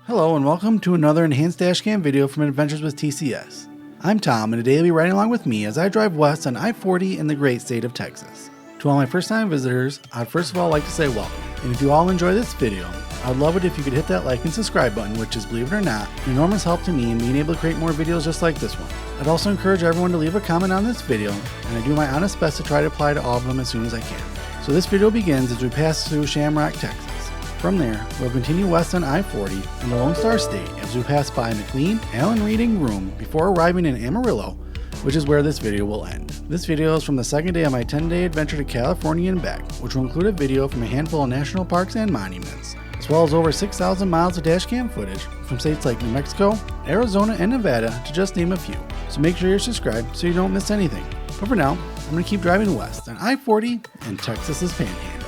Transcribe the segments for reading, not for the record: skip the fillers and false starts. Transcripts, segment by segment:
Hello and welcome to another enhanced dashcam video from Adventures with TCS. I'm Tom, and today you'll be riding along with me as I drive west on I-40 in the great state of Texas. To all my first-time visitors, I'd first of all like to say welcome. And if you all enjoy this video, I'd love it if you could hit that like and subscribe button, which is, believe it or not, an enormous help to me in being able to create more videos just like this one. I'd also encourage everyone to leave a comment on this video, and I do my honest best to try to reply to all of them as soon as I can. So this video begins as we pass through Shamrock, Texas. From there, we'll continue west on I-40 in the Lone Star State as we pass by McLean, Alanreed, and Groom before arriving in Amarillo, which is where this video will end. This video is from the second day of my 10-day adventure to California and back, which will include a video from a handful of national parks and monuments, as well as over 6,000 miles of dashcam footage from states like New Mexico, Arizona, and Nevada, to just name a few. So make sure you're subscribed so you don't miss anything. But for now, I'm going to keep driving west on I-40 in Texas's Panhandle.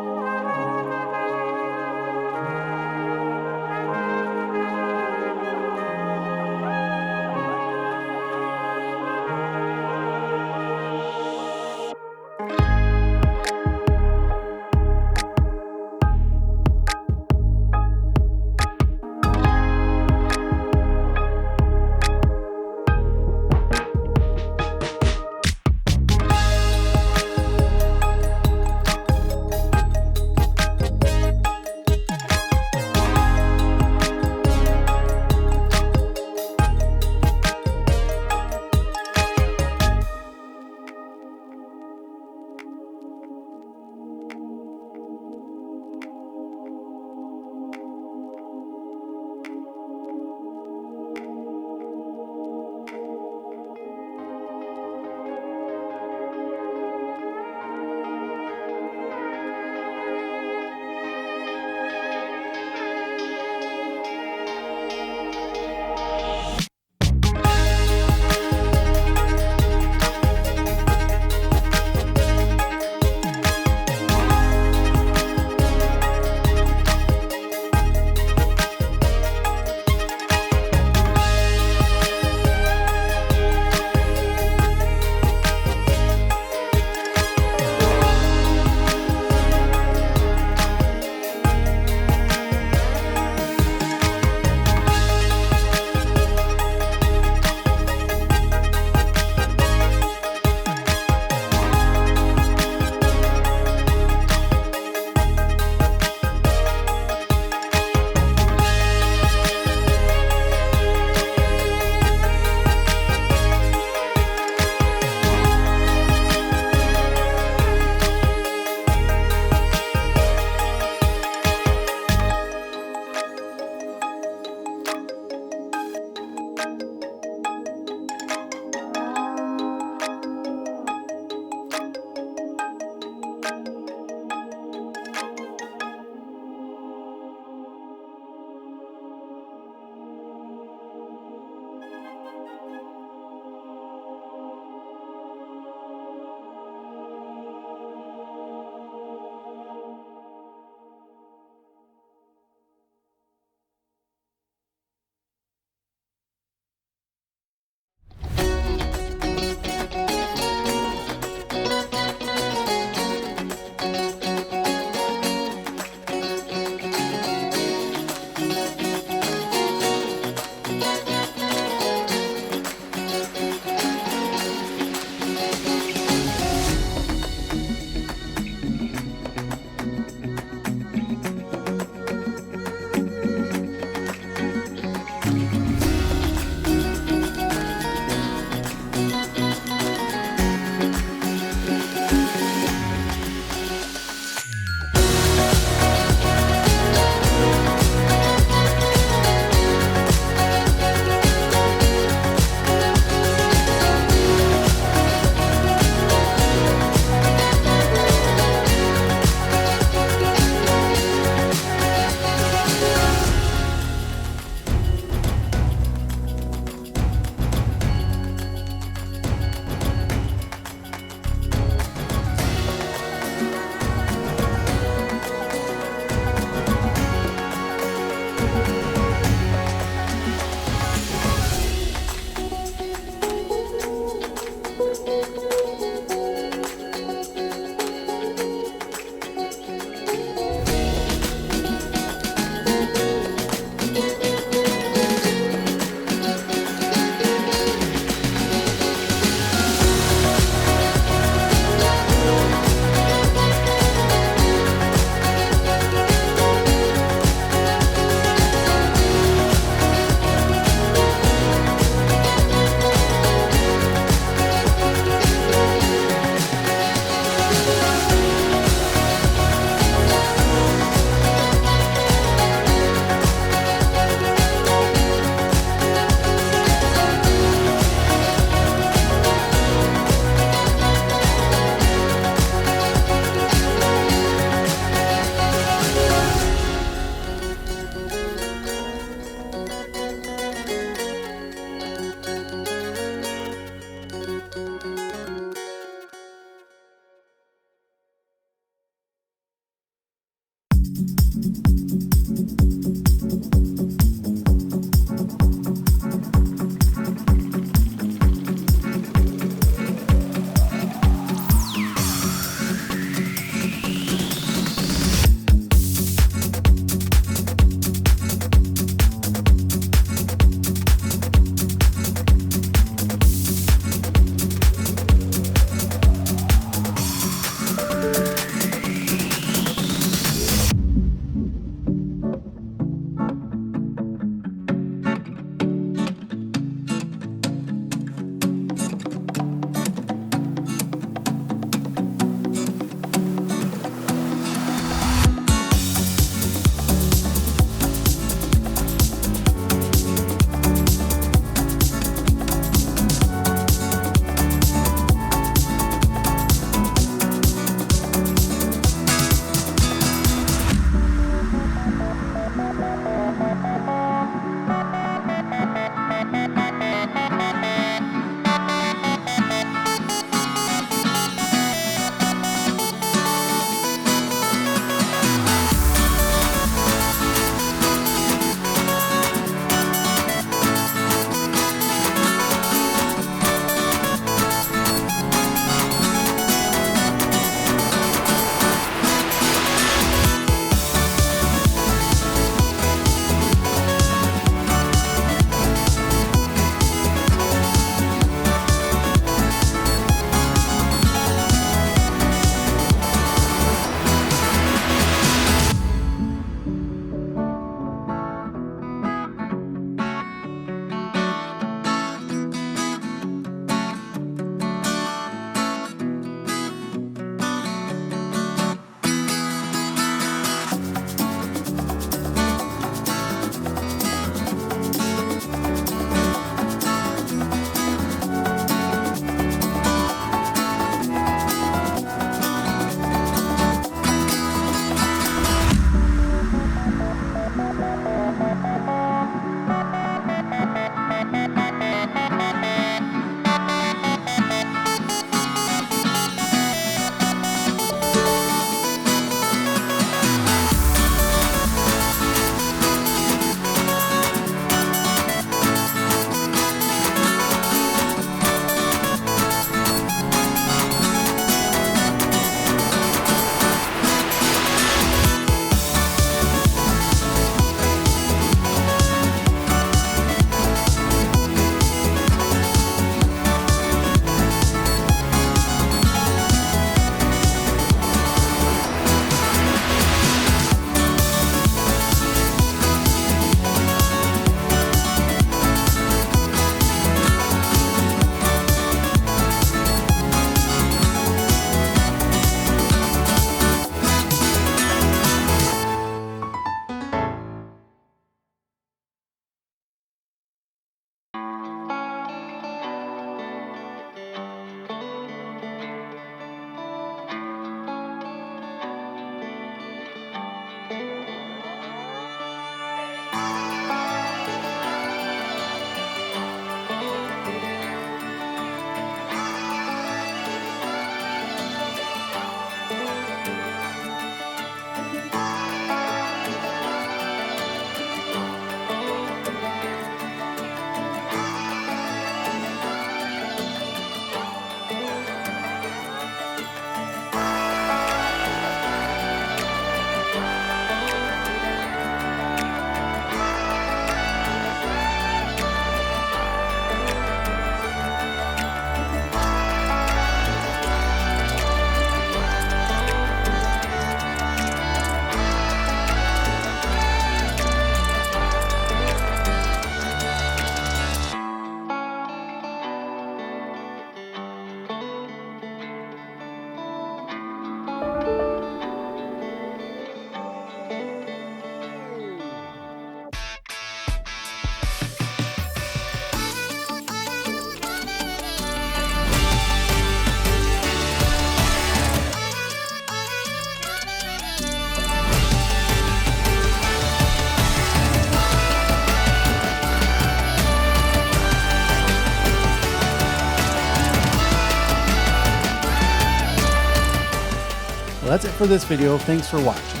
Well, that's it for this video. Thanks for watching.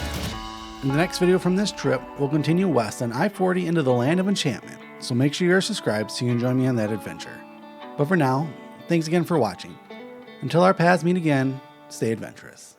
In the next video from this trip, we'll continue west on I-40 into the land of enchantment, so make sure you're subscribed so you can join me on that adventure. But for now, thanks again for watching. Until our paths meet again, stay adventurous.